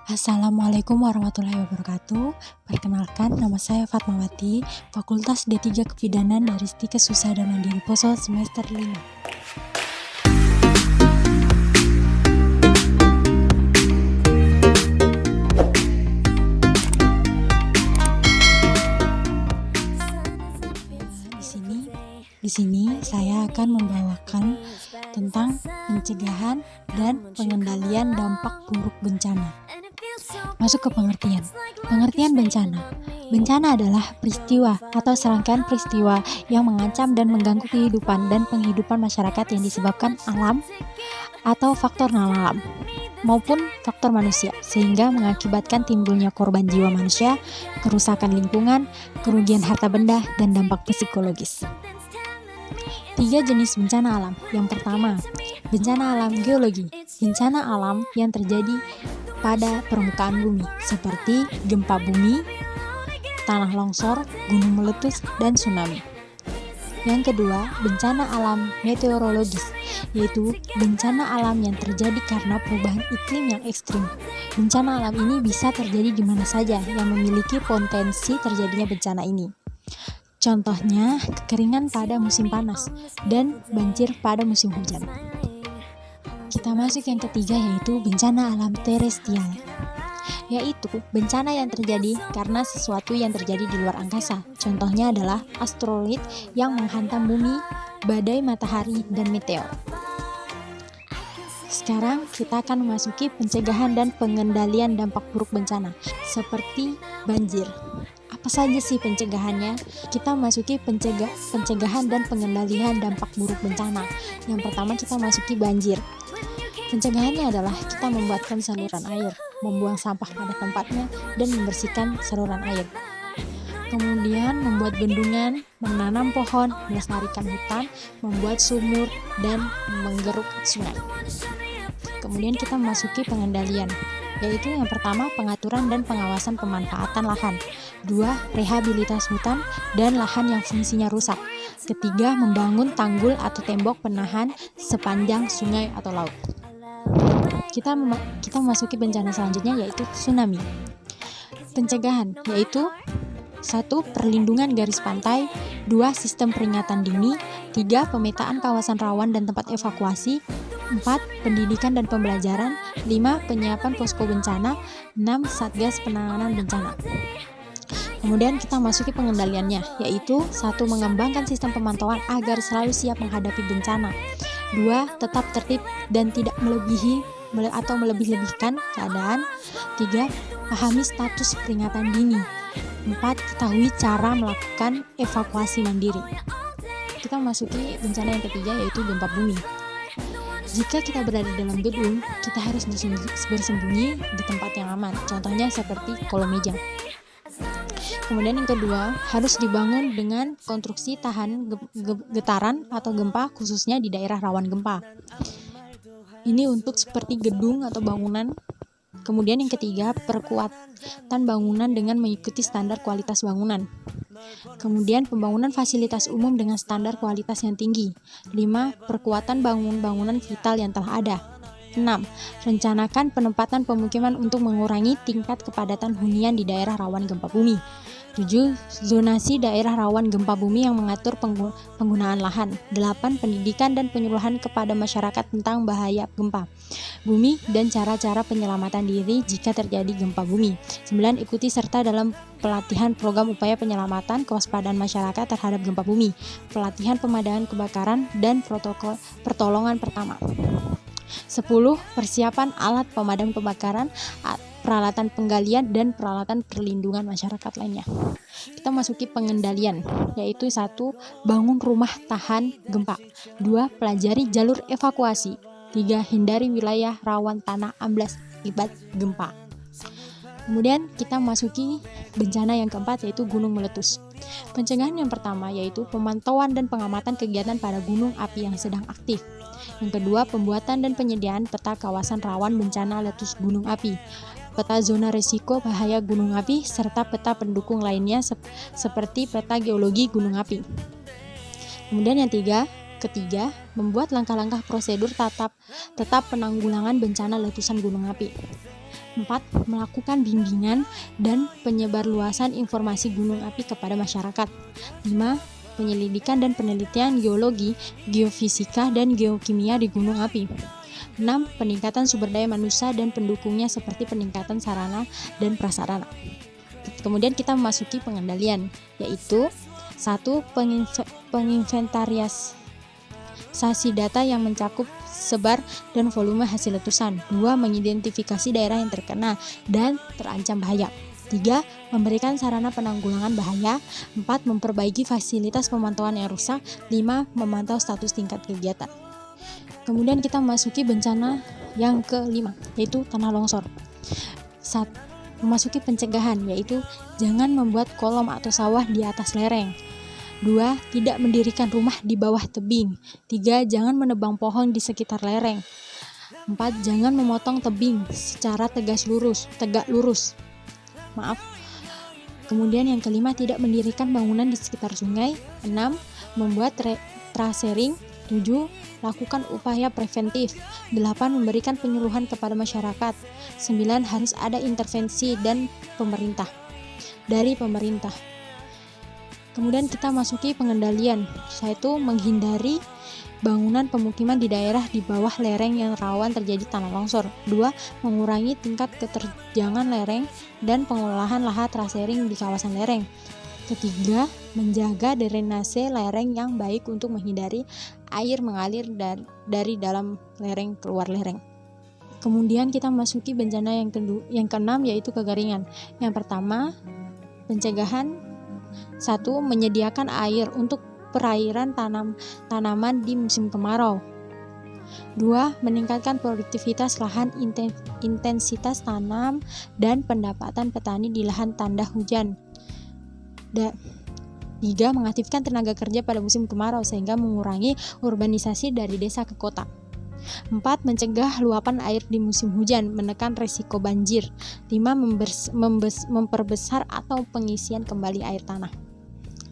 Assalamualaikum warahmatullahi wabarakatuh. Perkenalkan, nama saya Fatmawati, Fakultas D3 Kebidanan dari Stikes Usaha dan Mandiri Poso semester 5. Di sini saya akan membawakan tentang pencegahan dan pengendalian dampak buruk bencana. Masuk ke pengertian. Pengertian bencana. Bencana adalah peristiwa atau serangkaian peristiwa yang mengancam dan mengganggu kehidupan dan penghidupan masyarakat yang disebabkan alam atau faktor non-alam maupun faktor manusia, sehingga mengakibatkan timbulnya korban jiwa manusia, kerusakan lingkungan, kerugian harta benda, dan dampak psikologis. 3 jenis bencana alam. Yang pertama, bencana alam geologi. Bencana alam yang terjadi pada permukaan bumi, seperti gempa bumi, tanah longsor, gunung meletus, dan tsunami. Yang kedua, bencana alam meteorologis, yaitu bencana alam yang terjadi karena perubahan iklim yang ekstrim. Bencana alam ini bisa terjadi di mana saja yang memiliki potensi terjadinya bencana ini. Contohnya, kekeringan pada musim panas dan banjir pada musim hujan. Kita masuk yang ketiga, yaitu bencana alam terestrial, yaitu bencana yang terjadi karena sesuatu yang terjadi di luar angkasa. Contohnya adalah asteroid yang menghantam bumi, badai matahari, dan meteor. Sekarang kita akan memasuki pencegahan dan pengendalian dampak buruk bencana, seperti banjir. Apa saja sih pencegahannya? Kita masuki pencegahan dan pengendalian dampak buruk bencana. Yang pertama, kita masuki banjir. Pencegahannya adalah kita membuatkan saluran air, membuang sampah pada tempatnya, dan membersihkan saluran air. Kemudian membuat bendungan, menanam pohon, melestarikan hutan, membuat sumur, dan menggeruk sungai. Kemudian kita memasuki pengendalian, yaitu yang pertama, pengaturan dan pengawasan pemanfaatan lahan. 2. Rehabilitas hutan dan lahan yang fungsinya rusak. Ketiga, membangun tanggul atau tembok penahan sepanjang sungai atau laut. Kita memasuki bencana selanjutnya, yaitu tsunami. Pencegahan, yaitu 1. Perlindungan garis pantai. 2. Sistem peringatan dini. 3. Pemetaan kawasan rawan dan tempat evakuasi. 4. Pendidikan dan pembelajaran. 5. Penyiapan posko bencana. 6. Satgas penanganan bencana. Kemudian kita masuki pengendaliannya, yaitu 1. Mengembangkan sistem pemantauan agar selalu siap menghadapi bencana. 2. Tetap tertib dan tidak melebih-lebihkan keadaan. 3. Pahami status peringatan dini. 4. Ketahui cara melakukan evakuasi mandiri. Kita masuki bencana yang ketiga, yaitu gempa bumi. Jika kita berada dalam gedung, kita harus bersembunyi di tempat yang aman. Contohnya seperti kolong meja. Kemudian yang kedua, harus dibangun dengan konstruksi tahan getaran atau gempa, khususnya di daerah rawan gempa. Ini untuk seperti gedung atau bangunan. Kemudian yang ketiga, perkuatan bangunan dengan mengikuti standar kualitas bangunan. Kemudian pembangunan fasilitas umum dengan standar kualitas yang tinggi. 5. Perkuatan bangunan vital yang telah ada. 6. Rencanakan penempatan pemukiman untuk mengurangi tingkat kepadatan hunian di daerah rawan gempa bumi. 7. Zonasi daerah rawan gempa bumi yang mengatur penggunaan lahan. 8. Pendidikan dan penyuluhan kepada masyarakat tentang bahaya gempa bumi dan cara-cara penyelamatan diri jika terjadi gempa bumi. 9. Ikuti serta dalam pelatihan program upaya penyelamatan kewaspadaan masyarakat terhadap gempa bumi, pelatihan pemadaman kebakaran, dan protokol pertolongan pertama. 10. Persiapan alat pemadam kebakaran, peralatan penggalian, dan peralatan perlindungan masyarakat lainnya. Kita masuki pengendalian, yaitu 1. Bangun rumah tahan gempa. 2. Pelajari jalur evakuasi. 3. Hindari wilayah rawan tanah amblas akibat gempa. Kemudian kita masuki bencana yang keempat, yaitu gunung meletus. Pencegahan yang pertama, yaitu pemantauan dan pengamatan kegiatan pada gunung api yang sedang aktif. Yang kedua, pembuatan dan penyediaan peta kawasan rawan bencana letus gunung api, peta zona risiko bahaya gunung api, serta peta pendukung lainnya seperti peta geologi gunung api. Kemudian yang ketiga, membuat langkah-langkah prosedur tetap penanggulangan bencana letusan gunung api. 4. Melakukan bimbingan dan penyebarluasan informasi gunung api kepada masyarakat. 5. Penyelidikan dan penelitian geologi, geofisika, dan geokimia di gunung api. 6. Peningkatan sumber daya manusia dan pendukungnya seperti peningkatan sarana dan prasarana. Kemudian kita memasuki pengendalian, yaitu 1. Penginventarisasi data yang mencakup sebar dan volume hasil letusan. 2. Mengidentifikasi daerah yang terkena dan terancam bahaya. 3. Memberikan sarana penanggulangan bahaya. 4. Memperbaiki fasilitas pemantauan yang rusak. 5. Memantau status tingkat kegiatan. Kemudian kita memasuki bencana yang kelima, yaitu tanah longsor. 1. Memasuki pencegahan, yaitu jangan membuat kolom atau sawah di atas lereng. 2. Tidak mendirikan rumah di bawah tebing. 3. Jangan menebang pohon di sekitar lereng. 4. Jangan memotong tebing secara tegak lurus. Kemudian yang kelima, tidak mendirikan bangunan di sekitar sungai. 6. Membuat tracering. 7. Lakukan upaya preventif. 8. Memberikan penyuluhan kepada masyarakat. 9. Harus ada intervensi dari pemerintah. Kemudian kita masuki pengendalian, yaitu menghindari bangunan pemukiman di daerah di bawah lereng yang rawan terjadi tanah longsor. 2. Mengurangi tingkat keterjangan lereng dan pengolahan lahan tracering di kawasan lereng. Ketiga, menjaga drainase lereng yang baik untuk menghindari air mengalir dari dalam lereng keluar lereng. Kemudian kita memasuki bencana yang keenam, yaitu kekeringan. Yang pertama, pencegahan. 1. Menyediakan air untuk perairan tanaman di musim kemarau. 2. Meningkatkan produktivitas lahan, intensitas tanam, dan pendapatan petani di lahan tanda hujan. 3. Mengaktifkan tenaga kerja pada musim kemarau sehingga mengurangi urbanisasi dari desa ke kota. 4. Mencegah luapan air di musim hujan, menekan risiko banjir. 5. Memperbesar atau pengisian kembali air tanah.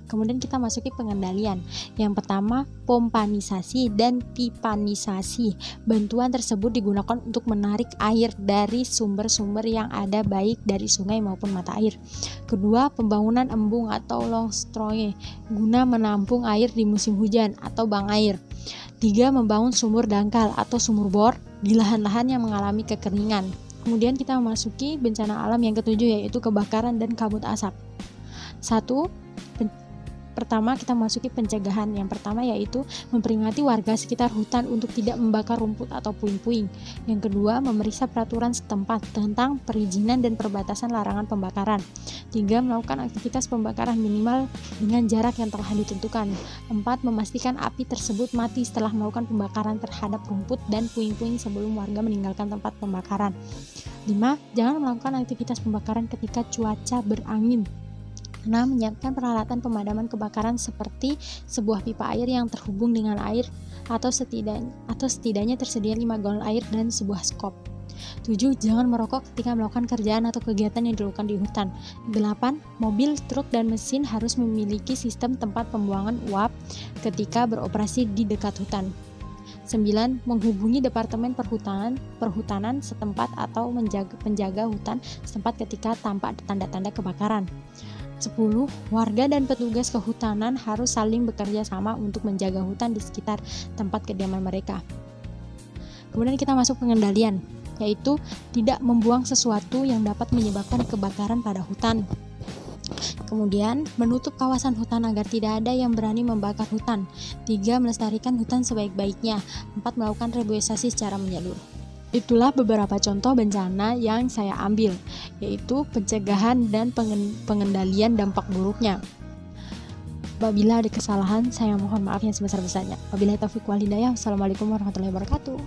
Kemudian kita masuki pengendalian. Yang pertama, pompanisasi dan pipanisasi. Bantuan tersebut digunakan untuk menarik air dari sumber-sumber yang ada, baik dari sungai maupun mata air. Kedua, pembangunan embung atau longstroye guna menampung air di musim hujan atau bank air. 3. Membangun sumur dangkal atau sumur bor di lahan-lahan yang mengalami kekeringan. Kemudian kita memasuki bencana alam yang ketujuh, yaitu kebakaran dan kabut asap. 1. Pertama, kita memasuki pencegahan. Yang pertama yaitu memperingati warga sekitar hutan untuk tidak membakar rumput atau puing-puing. Yang kedua, memeriksa peraturan setempat tentang perizinan dan perbatasan larangan pembakaran. 3. Melakukan aktivitas pembakaran minimal dengan jarak yang telah ditentukan. 4. Memastikan api tersebut mati setelah melakukan pembakaran terhadap rumput dan puing-puing sebelum warga meninggalkan tempat pembakaran. 5. Jangan melakukan aktivitas pembakaran ketika cuaca berangin. 6. Menyiapkan peralatan pemadaman kebakaran seperti sebuah pipa air yang terhubung dengan air atau setidaknya tersedia 5 galon air dan sebuah skop. 7. Jangan merokok ketika melakukan kerjaan atau kegiatan yang dilakukan di hutan. 8. Mobil, truk, dan mesin harus memiliki sistem tempat pembuangan uap ketika beroperasi di dekat hutan. 9. Menghubungi Departemen Perhutanan setempat atau penjaga hutan setempat ketika tampak tanda-tanda kebakaran. 10. Warga dan petugas kehutanan harus saling bekerja sama untuk menjaga hutan di sekitar tempat kediaman mereka. Kemudian kita masuk pengendalian, yaitu tidak membuang sesuatu yang dapat menyebabkan kebakaran pada hutan. Kemudian, menutup kawasan hutan agar tidak ada yang berani membakar hutan. 3. Melestarikan hutan sebaik-baiknya. 4. Melakukan reboisasi secara menyeluruh. Itulah beberapa contoh bencana yang saya ambil, yaitu pencegahan dan pengendalian dampak buruknya. Apabila ada kesalahan, saya mohon maaf yang sebesar-besarnya. Wabillahi taufiq wal hidayah. Wassalamualaikum warahmatullahi wabarakatuh.